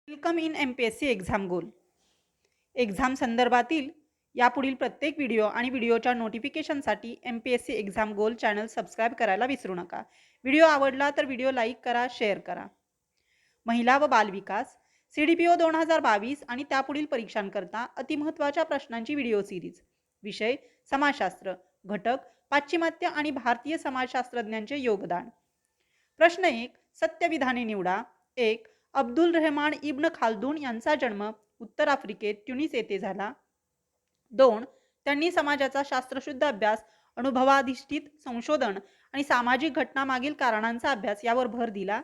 Welcome in MPSC exam goal. Exam संदर्भातील यापुढील प्रत्येक व्हिडिओ आणि व्हिडिओच्या नोटिफिकेशनसाठी MPSC एक्झाम गोल चॅनल सबस्क्राईब करायला विसरू नका. व्हिडिओ आवडला तर व्हिडिओ लाईक करा, शेअर करा. महिला व बालविकास CDPO 2022 आणि त्यापुढील परीक्षांकरता अतिमहत्त्वाच्या प्रश्नांची व्हिडिओ सिरीज. विषय समाजशास्त्र. घटक पाश्चिमात्य आणि भारतीय समाजशास्त्रज्ञांचे योगदान. प्रश्न 1. सत्यविधाने निवडा. 1. अब्दुल रहमान इब्न खालदून यांचा जन्म उत्तर आफ्रिकेत ट्युनिस येथे झाला. 2. त्यांनी समाजाचा शास्त्रशुद्ध अभ्यास, अनुभवाधिष्ठित संशोधन आणि सामाजिक घटनामागील कारणांचा अभ्यास यावर भर दिला.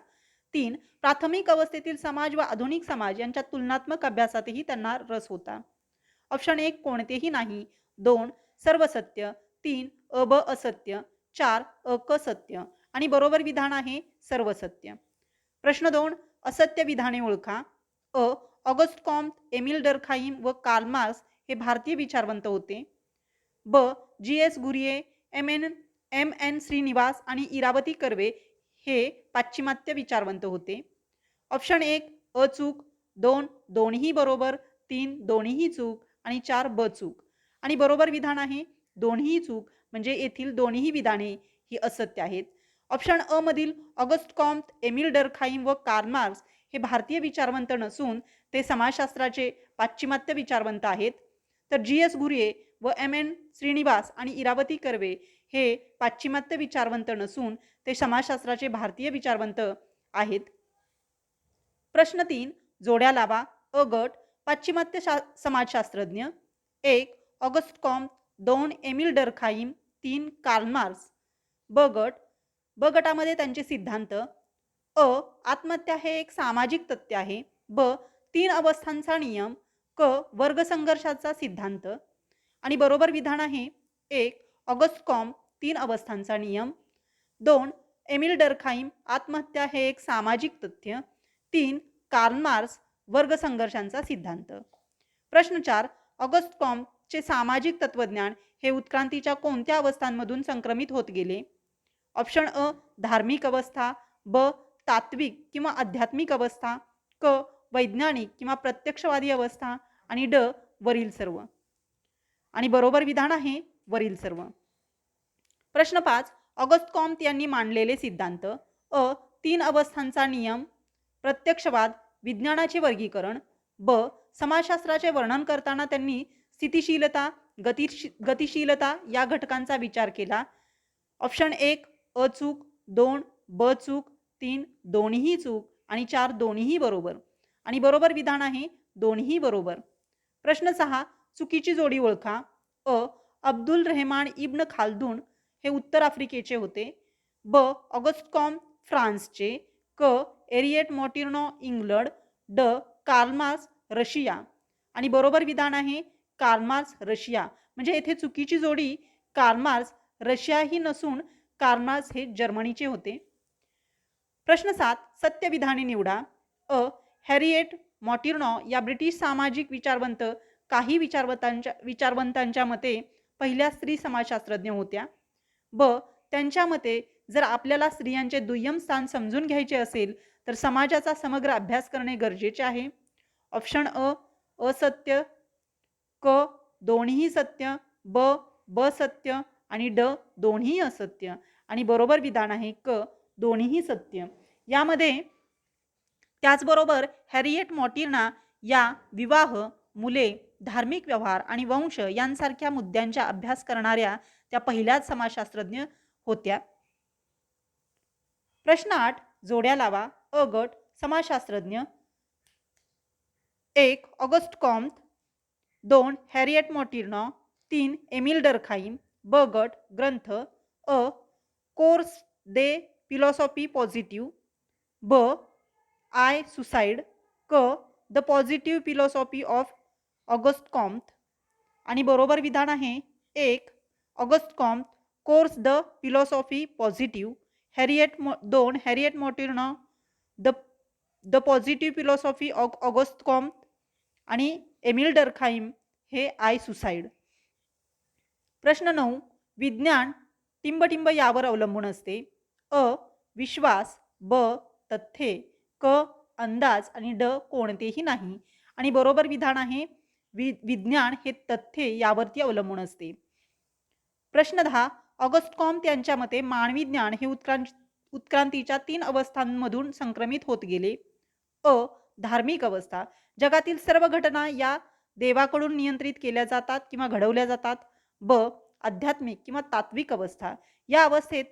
3. प्राथमिक अवस्थेतील समाज व आधुनिक समाज यांच्या तुलनात्मक अभ्यासातही त्यांना रस होता. ऑप्शन 1 कोणतेही नाही. 2 सर्व सत्य. 3 अ ब असत्य. 4 अ क सत्य. आणि बरोबर विधान आहे सर्व सत्य. प्रश्न 2. असत्य विधाने ओळखा. अ. ऑगस्ट कॉम्ट, एमिल डर्खाइम व कार्ल मार्क्स हे भारतीय विचारवंत होते. ब. G.S. Ghurye, M N Shrinivas आणि इरावती कर्वे हे पाश्चिमात्य विचारवंत होते. ऑप्शन 1 अचूक. 2 दोन्ही बरोबर. 3 दोन्हीही चूक. आणि 4 ब चूक. आणि बरोबर विधान आहे दोन्ही चूक, म्हणजे येथील दोन्ही विधाने ही असत्य आहेत. ऑप्शन अ मधील ऑगस्ट कॉम्ट, एमिल डर्खाइम व कार्ल मार्क्स हे भारतीय विचारवंत नसून ते समाजशास्त्राचे पाश्चिमात्य विचारवंत आहेत. तर G.S. घुरिये व एम.एन. श्रीनिवास आणि इरावती कर्वे हे पाश्चिमात्य विचारवंत नसून ते समाजशास्त्राचे भारतीय विचारवंत आहेत. प्रश्न 3. जोड्या लावा. अ गट पाश्चिमात्य समाजशास्त्रज्ञ. 1 August Comte. 2 Emile Durkheim. 3 Karl Marx. ब गटामध्ये त्यांचे सिद्धांत. अ. आत्महत्या हे एक सामाजिक तथ्य आहे. ब. 3 अवस्थांचा नियम. क. वर्ग संघर्षाचा सिद्धांत. आणि बरोबर विधान आहे 1 ऑगस्ट कॉम्ट 3 अवस्थांचा नियम. 2 एमिल डर्खाइम आत्महत्या हे एक सामाजिक तथ्य. 3 कार्ल मार्क्स वर्ग संघर्षांचा सिद्धांत. प्रश्न 4. ऑगस्ट कॉम्टचे सामाजिक तत्वज्ञान हे उत्क्रांतीच्या कोणत्या अवस्थांमधून संक्रमित होत गेले. ऑप्शन अ धार्मिक अवस्था. ब. तात्विक किंवा आध्यात्मिक अवस्था. क. वैज्ञानिक किंवा प्रत्यक्षवादी अवस्था. आणि ड. वरील सर्व. आणि बरोबर विधान आहे वरील सर्व. प्रश्न 5. ऑगस्ट कॉम्ट यांनी मांडलेले सिद्धांत. अ. 3 अवस्थांचा नियम. प्रत्यक्षवाद, विज्ञानाचे वर्गीकरण. ब. समाजशास्त्राचे वर्णन करताना त्यांनी स्थितिशीलता, गतिशीलता या घटकांचा विचार केला. ऑप्शन 1 अचूक. 2 ब चूक. 3 दोन्हीही चूक. आणि 4 दोन्हीही बरोबर. आणि बरोबर विधान आहे दोन्ही बरोबर. प्रश्न 6. चुकीची जोडी ओळखा. अ. अब्दुल रहमान इब्न खालदून हे उत्तर आफ्रिकेचे होते. ब. ऑगस्ट कॉम्ट फ्रान्सचे. क. Aerate मॉटिर्नो England. ड. Karl Marx Russia. आणि बरोबर विधान आहे कार्ल मार्क्स रशिया. म्हणजे येथे चुकीची जोडी कार्ल मार्क्स रशिया ही नसून कार्ल मार्क्स हे जर्मनीचे होते. प्रश्न 7. सत्य विधाने निवडा. अ. हॅरिएट मॉटिर्नो या ब्रिटिश सामाजिक विचारवंत काही विचारवंतांच्या मते पहिल्या स्त्री समाजशास्त्रज्ञ होत्या. ब. त्यांच्या मते जर आपल्याला स्त्रियांचे दुय्यम स्थान समजून घ्यायचे असेल तर समाजाचा समग्र अभ्यास करणे गरजेचे आहे. ऑप्शन अ असत्य. क. दोन्ही सत्य. ब सत्य. आणि ड. दोन्ही असत्य. आणि बरोबर विधान आहे क. दोन्ही सत्य. यामध्ये त्याचबरोबर हॅरिएट मॉटिर्ना या विवाह, मुले, धार्मिक व्यवहार आणि वंश यांसारख्या मुद्द्यांचा अभ्यास करणाऱ्या त्या पहिल्याच समाजशास्त्रज्ञ होत्या. प्रश्न 8. जोड्या लावा. अ गट समाजशास्त्रज्ञ. 1 August Comte. 2 Harriet Martineau. 3 Emile Durkheim. ब गट ग्रंथ. अ. Course de philosophy positive. ब. I suicide. क. The positive philosophy of August Comte. आणि बरोबर विधान आहे 1 August Comte course the philosophy positive. 2 Harriet Martineau the positive philosophy of August Comte. आणि एमिल डर्खाइम हे आय सुसाइड. प्रश्न 9. विज्ञान टिंबटिंब यावर अवलंबून असते. अ. विश्वास. ब. तथ्ये. क. अंदाज आणि ड कोणतेही नाही. आणि बरोबर विधान आहे विज्ञान हे तथ्ये यावरती अवलंबून असते. प्रश्न 10. ऑगस्ट कॉम्ट यांच्या मते मानवी ज्ञान हे उत्क्रांतीच्या 3 अवस्थांमधून संक्रमित होत गेले. अ. धार्मिक अवस्था. जगातील सर्व घटना या देवाकडून नियंत्रित केल्या जातात किंवा घडवल्या जातात. ब. आध्यात्मिक किंवा तात्विक अवस्था. या अवस्थेत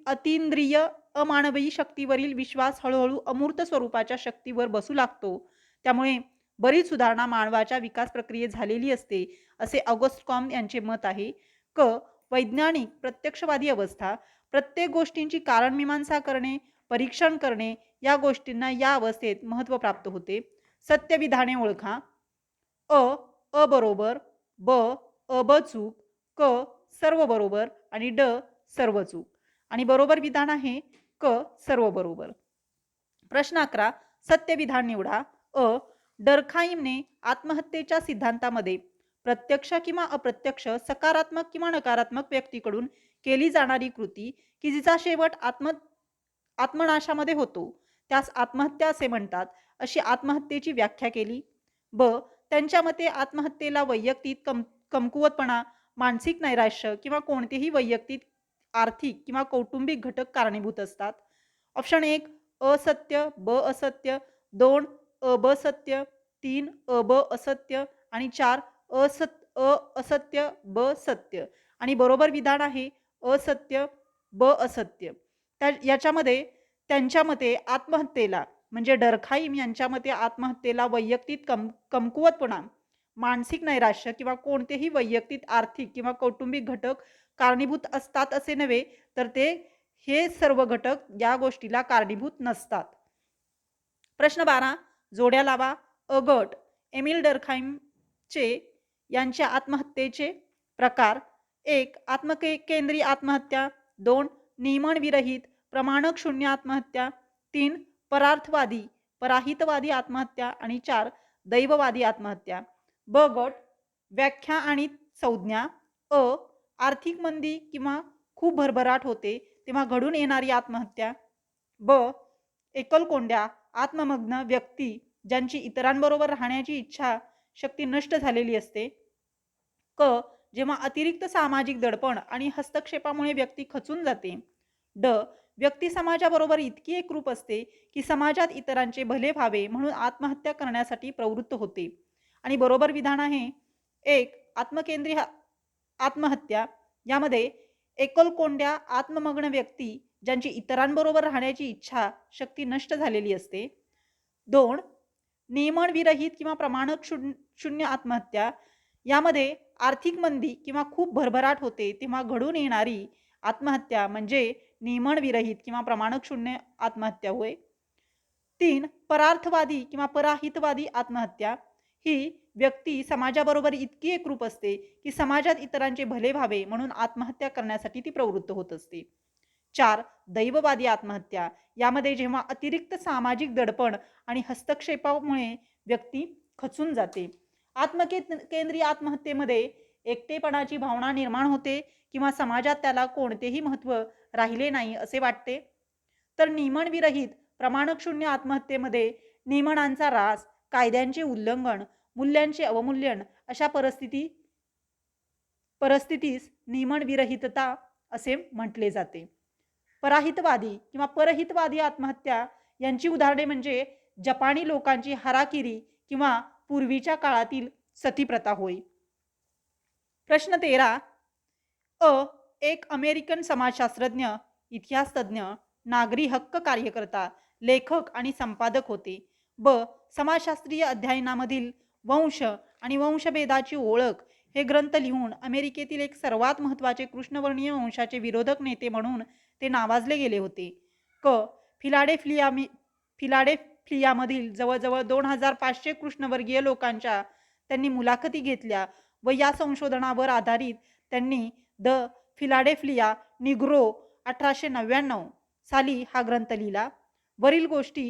अतिंद्रिय अमानवी शक्तीवरील विश्वास हळूहळू अमूर्त स्वरूपाच्या शक्तीवर बसू लागतो. त्यामुळे बरीच सुधारणा मानवाच्या विकास प्रक्रियेत झालेली असते, असे ऑगस्ट कॉम्ट यांचे मत आहे. क. वैज्ञानिक प्रत्यक्षवादी अवस्था. प्रत्येक गोष्टींची कारणमीमांसा करणे, परीक्षण करणे या गोष्टींना या अवस्थेत महत्त्व प्राप्त होते. सत्य विधाने ओळखा. अ. अ बरोबर. ब. अ चूक. क. सर्व बरोबर आणि ड. सर्व चूक. आणि बरोबर विधान आहे क. सर्व बरोबर. प्रश्न 11. सत्य विधान निवडा. अ. डर्खाईमने आत्महत्येच्या सिद्धांतामध्ये प्रत्यक्ष किंवा अप्रत्यक्ष, सकारात्मक किंवा नकारात्मक व्यक्तीकडून केली जाणारी कृती की जिचा शेवट आत्मनाशामध्ये होतो त्यास आत्महत्या असे म्हणतात, अशी आत्महत्येची व्याख्या केली. ब. त्यांच्या मते आत्महत्येला वैयक्तिक कमकुवतपणा, मानसिक नैराश्य किंवा कोणतेही वैयक्तिक, आर्थिक किंवा कौटुंबिक घटक कारणीभूत असतात. ऑप्शन 1 असत्य, ब असत्य, 2 ब सत्य, 3 ब असत्य आणि 4 असत्य ब सत्य. आणि बरोबर विधान आहे असत्य ब असत्य. याच्यामध्ये त्यांच्या मते आत्महत्येला म्हणजे डर्खाईम यांच्या मते आत्महत्येला वैयक्तिक कमकुवतपणा, मानसिक नैराश्य किंवा कोणतेही वैयक्तिक, आर्थिक किंवा कौटुंबिक घटक कारणीभूत असतात असे नव्हे, तर हे सर्व घटक या गोष्टीला कारणीभूत नसतात. प्रश्न 12. जोड्या लावा. अ गट. एमिल डर्खाईमचे यांच्या आत्महत्येचे प्रकार. 1. आत्मकेंद्री आत्महत्या. 2. नियमन विरहित प्रमाणक शून्य आत्महत्या. 3. पराहितवादी आत्महत्या आणि 4. दैववादी आत्महत्या. ब गट. व्याख्या आणि संज्ञा. अ. आर्थिक मंदी किंवा खूप भरभराट होते तेव्हा घडून येणारी आत्महत्या. ब. एकलकोंड्या आत्ममग्न व्यक्ती ज्यांची इतरांबरोबर राहण्याची इच्छा शक्ती नष्ट झालेली असते. क. जेव्हा अतिरिक्त सामाजिक दडपण आणि हस्तक्षेपामुळे व्यक्ती खचून जाते. ड. व्यक्ती समाजाबरोबर इतकी एकरूप असते की समाजात इतरांचे भले व्हावे म्हणून आत्महत्या करण्यासाठी प्रवृत्त होते. आणि बरोबर विधान आहे 1. आत्मकेंद्री आत्महत्या. यामध्ये एकलकोंड्या आत्ममग्न व्यक्ती ज्यांची इतरांबरोबर राहण्याची इच्छा शक्ती नष्ट झालेली असते. 2. नियमन विरहित किंवा प्रमाणक शून्य आत्महत्या. यामध्ये आर्थिक मंदी किंवा खूप भरभराट होते तेव्हा घडून येणारी आत्महत्या म्हणजे नियमन विरहित किंवा प्रमाणक शून्य आत्महत्या होय. 3. परार्थवादी किंवा पराहितवादी आत्महत्या. ही व्यक्ती समाजाबरोबर इतकी एकरूप असते की समाजात इतरांचे भले व्हावे म्हणून आत्महत्या करण्यासाठी ती प्रवृत्त होत असते. 4. दैववादी आत्महत्या. यामध्ये जेव्हा अतिरिक्त सामाजिक दडपण आणि हस्तक्षेपामुळे व्यक्ती खचून जाते. आत्मकेंद्रीय आत्महत्येमध्ये एकटेपणाची भावना निर्माण होते किंवा समाजात त्याला कोणतेही महत्त्व राहिले नाही असे वाटते. तर नियमन विरहित प्रमाणक शून्य आत्महत्येमध्ये नियमनांचा ऱ्हास, कायद्यांचे उल्लंघन, मूल्यांचे अवमूल्यन अशा परिस्थितीस नियमन विरहितता असे म्हटले जाते. पराहितवादी किंवा परहितवादी आत्महत्या यांची उदाहरणे म्हणजे जपानी लोकांची हाराकिरी किंवा पूर्वीच्या काळातील सतीप्रथा होय. प्रश्न 13. अ. एक अमेरिकन समाजशास्त्रज्ञ, इतिहासतज्ञ, नागरी हक्क कार्यकर्ता, लेखक आणि संपादक होते. ब. समाजशास्त्रीय अध्ययनामधील वंश आणि वंशभेदाची ओळख हे ग्रंथ लिहून अमेरिकेतील एक सर्वात महत्त्वाचे कृष्णवर्णीय वंशाचे विरोधक नेते म्हणून ते नावाजले गेले होते. क. फिलाडेल्फियामधील जवळजवळ 2500 कृष्णवर्गीय लोकांच्या त्यांनी मुलाखती घेतल्या व या संशोधनावर आधारित त्यांनी द फिलाडेल्फिया निग्रो 1899 साली हा ग्रंथ लिहिला. वरील गोष्टी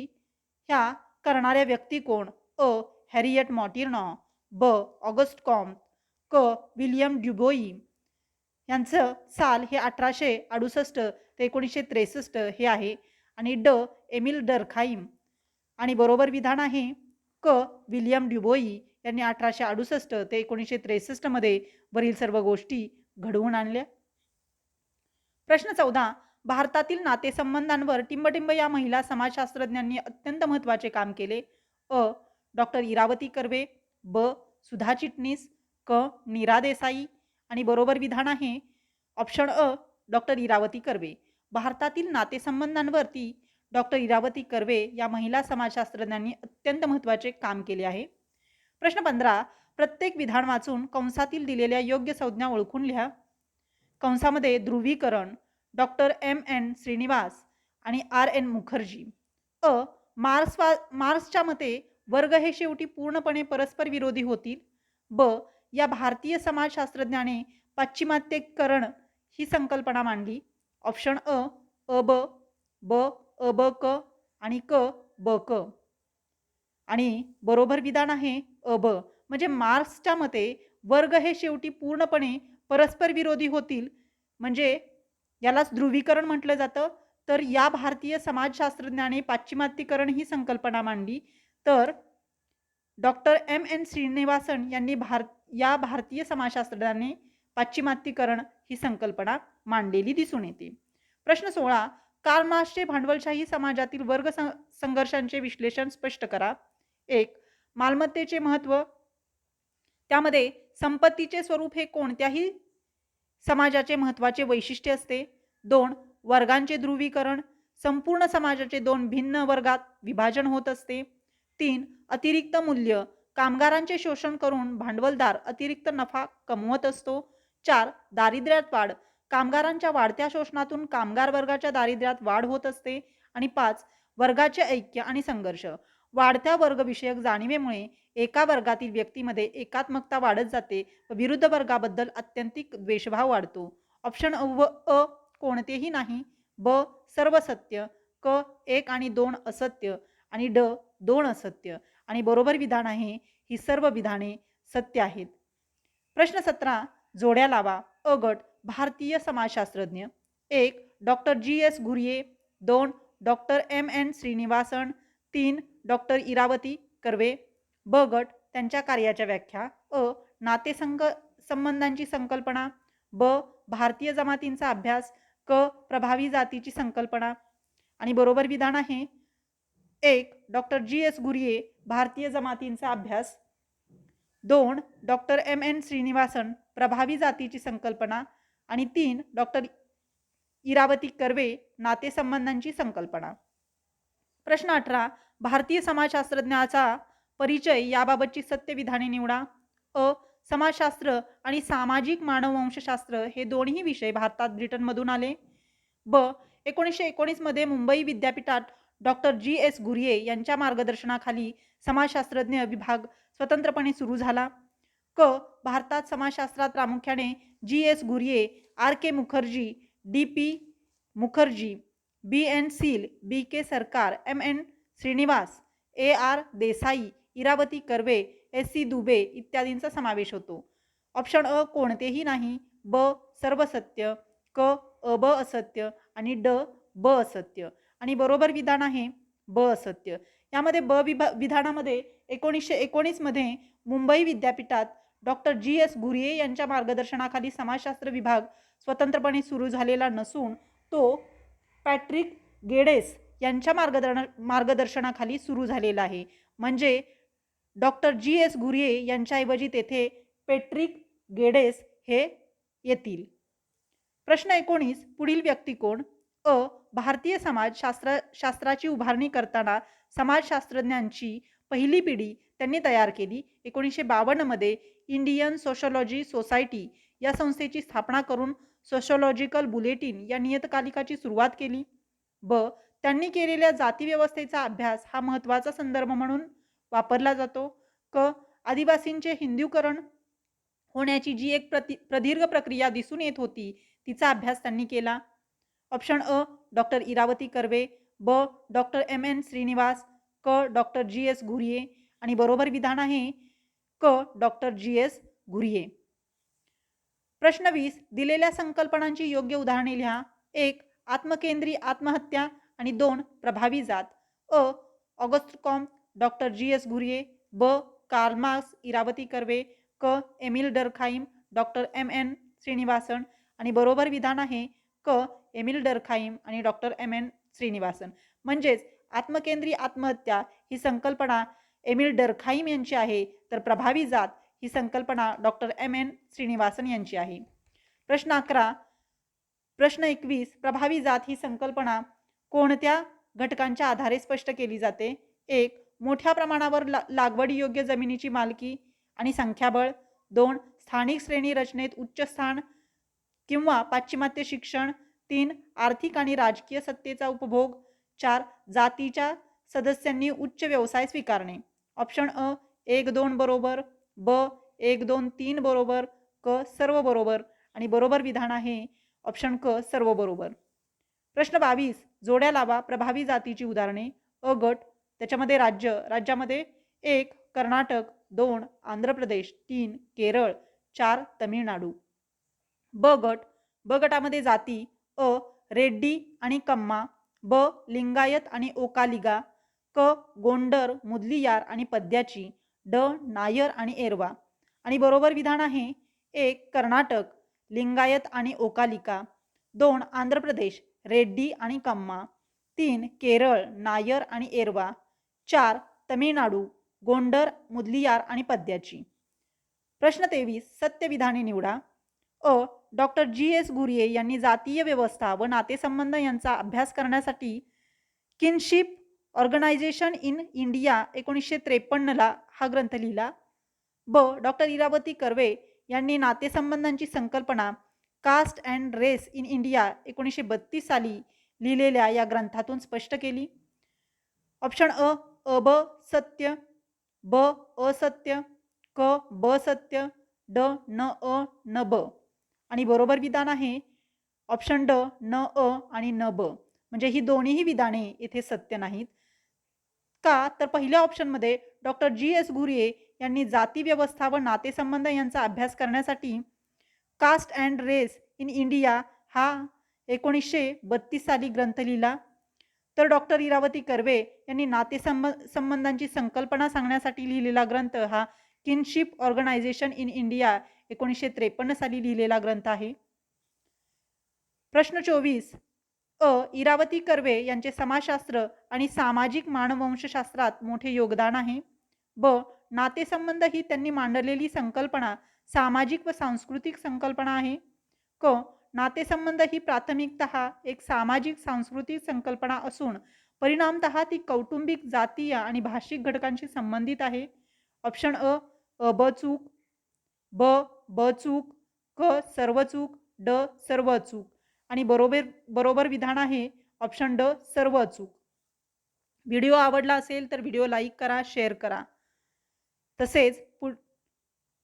ह्या करणाऱ्या व्यक्ती कोण? अ. Harriet Mortimer. ब. August Comte. क. विल्यम ड्युबोई. यांचं साल हे 1868 ते 1963 हे आहे. आणि ड. एमिल डर्खाईम आणि बरोबर विधान आहे क. विल्यम ड्युबोई यांनी 1868 ते 1963 मध्ये वरील सर्व गोष्टी घडवून आणल्या. प्रश्न 14. भारतातील नातेसंबंधांवर टिंबटिंब या महिला समाजशास्त्रज्ञांनी अत्यंत महत्त्वाचे काम केले. अ. डॉक्टर इरावती कर्वे, ब. सुधा चिटणीस, क. नीरा देसाई. आणि बरोबर विधान आहे ऑप्शन अ. डॉक्टर इरावती कर्वे. भारतातील नातेसंबंधांवरती डॉक्टर इरावती कर्वे या महिला समाजशास्त्रज्ञांनी अत्यंत महत्त्वाचे काम केले आहे. प्रश्न 15. प्रत्येक विधान वाचून कंसातील दिलेल्या योग्य संज्ञा ओळखून लिहा. कंसामध्ये ध्रुवीकरण डॉक्टर M.N. श्रीनिवास आणि R.N. मुखर्जी. अ. मार्क्सच्या मते वर्ग हे शेवटी पूर्णपणे परस्पर विरोधी होतील. ब. या भारतीय समाजशास्त्रज्ञाने पाश्चिमात्यकरण ही संकल्पना मांडली. ऑप्शन अ. अ ब क आणि क ब क. आणि बरोबर विधान आहे अ ब. म्हणजे मार्क्सच्या मते वर्ग हे शेवटी पूर्णपणे परस्पर विरोधी होतील, म्हणजे यालाच ध्रुवीकरण म्हटलं जातं. तर या भारतीय समाजशास्त्रज्ञाने पाश्चिमात्यकरण ही संकल्पना मांडली. तर डॉक्टर M.N. श्रीनिवासन यांनी या भारतीय समाजशास्त्रज्ञाने पाश्चिमात्यकरण ही संकल्पना मांडलेली दिसून येते. प्रश्न 16. कार्ल मार्क्सचे भांडवलशाही समाजातील वर्ग संघर्षांचे विश्लेषण स्पष्ट करा. 1. मालमत्तेचे महत्त्व, त्यामध्ये संपत्तीचे स्वरूप हे कोणत्याही समाजाचे महत्त्वाचे वैशिष्ट्य असते. 2. वर्गांचे ध्रुवीकरण, संपूर्ण समाजाचे 2 भिन्न वर्गात विभाजन होत असते. 3. अतिरिक्त मूल्य, कामगारांचे शोषण करून भांडवलदार अतिरिक्त नफा कमवत असतो. 4. दारिद्र्यात वाढ, कामगारांच्या वाढत्या शोषणातून कामगार वर्गाच्या दारिद्र्यात वाढ होत असते. आणि 5. वर्गाचे ऐक्य आणि संघर्ष, वाढत्या वर्गविषयक जाणीवेमुळे एका वर्गातील व्यक्तीमध्ये एकात्मकता वाढत जाते व विरुद्ध वर्गाबद्दल आत्यंतिक द्वेषभाव वाढतो. ऑप्शन अ कोणतेही नाही, ब सर्व सत्य, क 1 आणि 2 असत्य आणि ड 2 असत्य. आणि बरोबर विधान आहे ही सर्व विधाने सत्य आहेत. प्रश्न 17. जोड्या लावा. अ गट भारतीय समाजशास्त्रज्ञ. 1. Doctor G.S. Ghurye. 2. Doctor M.N. Srinivasan. 3. Doctor Iravati Karve. ब गट त्यांच्या कार्याच्या व्याख्या. अ. संबंधांची संकल्पना. ब. भारतीय जमातींचा अभ्यास. क. प्रभावी जातीची संकल्पना. आणि बरोबर विधान आहे 1. Doctor G.S. घुरिये भारतीय जमातींचा अभ्यास. 2. Doctor M.N. श्रीनिवासन प्रभावी जातीची संकल्पना. आणि 3. डॉक्टर इरावती कर्वे नातेसंबंधांची संकल्पना. प्रश्न 18. भारतीय समाजशास्त्रज्ञाचा परिचय याबाबतची सत्य विधाने निवडा. अ. समाजशास्त्र आणि सामाजिक मानववंशशास्त्र हे दोन्ही विषय भारतात ब्रिटनमधून आले. ब. 1919 मध्ये मुंबई विद्यापीठात डॉक्टर G.S. घुरिये यांच्या मार्गदर्शनाखाली समाजशास्त्रज्ञ विभाग स्वतंत्रपणे सुरू झाला. क. भारतात समाजशास्त्रात प्रामुख्याने G.S. Ghurye, R.K. Mukherjee, D.P. Mukherjee, B.N. Seal, B.K. सरकार, M.N. Shrinivas, A.R. Desai, Irawati Karve, S.C. Dubey इत्यादींचा समावेश होतो. ऑप्शन अ कोणतेही नाही, ब सर्व सत्य, क ब असत्य आणि ड ब असत्य. आणि बरोबर विधान आहे ब असत्य. यामध्ये विधानामध्ये 1919 मध्ये मुंबई विद्यापीठात डॉक्टर G.S. घुरिये यांच्या मार्गदर्शनाखाली समाजशास्त्र विभाग स्वतंत्रपणे सुरू झालेला नसून तो पॅट्रिक गेडेस यांच्या मार्गदर्शनाखाली सुरू झालेला आहे. म्हणजे डॉक्टर G.S. घुरिये यांच्याऐवजी तेथे पॅट्रिक गेडेस हे येतील. प्रश्न 19. पुढील व्यक्ती कोण? अ. भारतीय शास्त्राची उभारणी करताना समाजशास्त्रज्ञांची पहिली पिढी त्यांनी तयार केली. 1952 मध्ये इंडियन सोशॉलॉजी सोसायटी या संस्थेची स्थापना करून सोशॉलॉजिकल बुलेटिन या नियतकालिकाची सुरुवात केली. ब. त्यांनी केलेल्या जाती व्यवस्थेचा अभ्यास हा महत्त्वाचा संदर्भ म्हणून वापरला जातो. क. आदिवासींचे हिंदुकरण होण्याची जी एक प्रदीर्घ प्रक्रिया दिसून येत होती तिचा अभ्यास त्यांनी केला. ऑप्शन अ डॉक्टर इरावती कर्वे, ब डॉक्टर M.N. श्रीनिवास, क डॉक्टर G.S. घुरिये. आणि बरोबर विधान आहे क डॉक्टर G.S. घुरिये. प्रश्न 20. दिलेल्या संकल्पनांची योग्य उदाहरणे लिहा. 1. आत्मकेंद्री आत्महत्या आणि 2. प्रभावी जात. अ. August Comte, doctor G S. Ghurye, ब. कार्ल मार्क्स, इरावती कर्वे, क. Emil डर्खाइम, doctor M.N. श्रीनिवासन आणि बरोबर विधान आहे क. एमिल डर्खाइम आणि डॉक्टर M.N. श्रीनिवासन. म्हणजेच आत्मकेंद्री आत्महत्या ही संकल्पना एमिल डर्खाइम यांची आहे, तर प्रभावी जात ही संकल्पना डॉक्टर M.N. श्रीनिवासन यांची आहे. प्रश्न 11. प्रश्न 21. प्रभावी जात ही संकल्पना कोणत्या घटकांच्या आधारे स्पष्ट केली जाते? 1. मोठ्या प्रमाणावर लागवडीयोग्य जमिनीची मालकी आणि संख्याबळ. 2. स्थानिक श्रेणी रचनेत उच्च स्थान किंवा पाश्चिमात्य शिक्षण. 3. आर्थिक आणि राजकीय सत्तेचा उपभोग. 4. जातीच्या सदस्यांनी उच्च व्यवसाय स्वीकारणे. ऑप्शन अ 1, 2 बरोबर, ब 1, 2, 3 बरोबर, क सर्व बरोबर आणि बरोबर विधान आहे ऑप्शन क सर्व बरोबर. प्रश्न 22. जोड्या लावा प्रभावी जातीची उदाहरणे. अ गट, त्याच्यामध्ये राज्यामध्ये 1 कर्नाटक, 2 आंध्र प्रदेश, 3 केरळ, 4 तमिळनाडू. ब गट, ब गटामध्ये जाती अ रेड्डी आणि कम्मा, ब लिंगायत आणि ओकालिगा, क गोंडर, मुदलियार आणि पद्याची, ड नायर आणि एरवा आणि बरोबर विधान आहे 1 कर्नाटक, लिंगायत आणि ओकालिका, 2 आंध्र प्रदेश, रेड्डी आणि कम्मा, 3 केरळ, नायर आणि एरवा, 4 तमिळनाडू, गोंडर, मुदलियार आणि पद्याची. प्रश्न 23. सत्य विधाने निवडा. A doctor G S. घुरिये यांनी जातीय व्यवस्था व नातेसंबंध यांचा अभ्यास करण्यासाठी किनशिप ऑर्गनायझेशन इन इंडिया 1953 हा ग्रंथ लिहिला. ब. डॉक्टर इरावती कर्वे यांनी नातेसंबंधांची संकल्पना caste and race in India 1932 साली लिहिलेल्या या ग्रंथातून स्पष्ट केली. ऑप्शन अ अ ब सत्य, ब असत्य, क ब सत्य, ड न अ न ब आणि बरोबर विधान आहे ऑप्शन ड न अ आणि न ब. म्हणजे ही दोन्हीही विधाने येथे सत्य नाहीत. का तर पहिल्या ऑप्शनमध्ये डॉक्टर जी.एस. घुरिये यांनी जाती व्यवस्था व नातेसंबंध यांचा अभ्यास करण्यासाठी caste and race in India हा 1932 साली ग्रंथ लिहिला. तर डॉक्टर इरावती कर्वे यांनी नातेसंबंधांची संकल्पना सांगण्यासाठी लिहिलेला ग्रंथ हा किनशिप ऑर्गनायझेशन इन इंडिया 1953 साली लिहिलेला ग्रंथ आहे. प्रश्न 24. अ इरावती कर्वे यांचे समाजशास्त्र आणि सामाजिक मानववंशशास्त्रात मोठे योगदान आहे. ब नातेसंबंध ही त्यांनी मांडलेली संकल्पना सामाजिक व सांस्कृतिक संकल्पना आहे. क नातेसंबंध ही प्राथमिकतः एक सामाजिक सांस्कृतिक संकल्पना असून परिणामतः ती कौटुंबिक, जातीय आणि भाषिक घटकांशी संबंधित आहे. ऑप्शन अ अ ब चूक, ब ब चूक, क सर्व चूक, ड सर्व चूक आणि बरोबर विधान आहे ऑप्शन ड सर्व चूक. व्हिडिओ आवडला असेल तर व्हिडिओ लाईक करा, शेअर करा. तसेच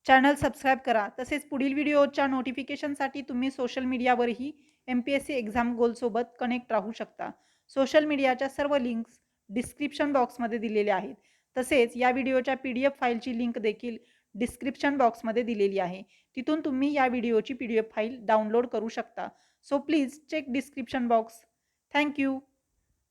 चॅनल सबस्क्राईब करा. तसेच पुढील व्हिडिओच्या नोटिफिकेशनसाठी तुम्ही सोशल मीडियावरही MPSC एक्झाम गोलसोबत कनेक्ट राहू शकता. सोशल मीडियाच्या सर्व लिंक्स डिस्क्रिप्शन बॉक्समध्ये दिलेल्या आहेत. तसेच या व्हिडिओच्या PDF फाईलची लिंक देखील डिस्क्रिप्शन बॉक्समध्ये दिलेली आहे. तिथून तुम्ही या व्हिडिओची PDF फाईल डाउनलोड करू शकता. So please check description box. Thank you.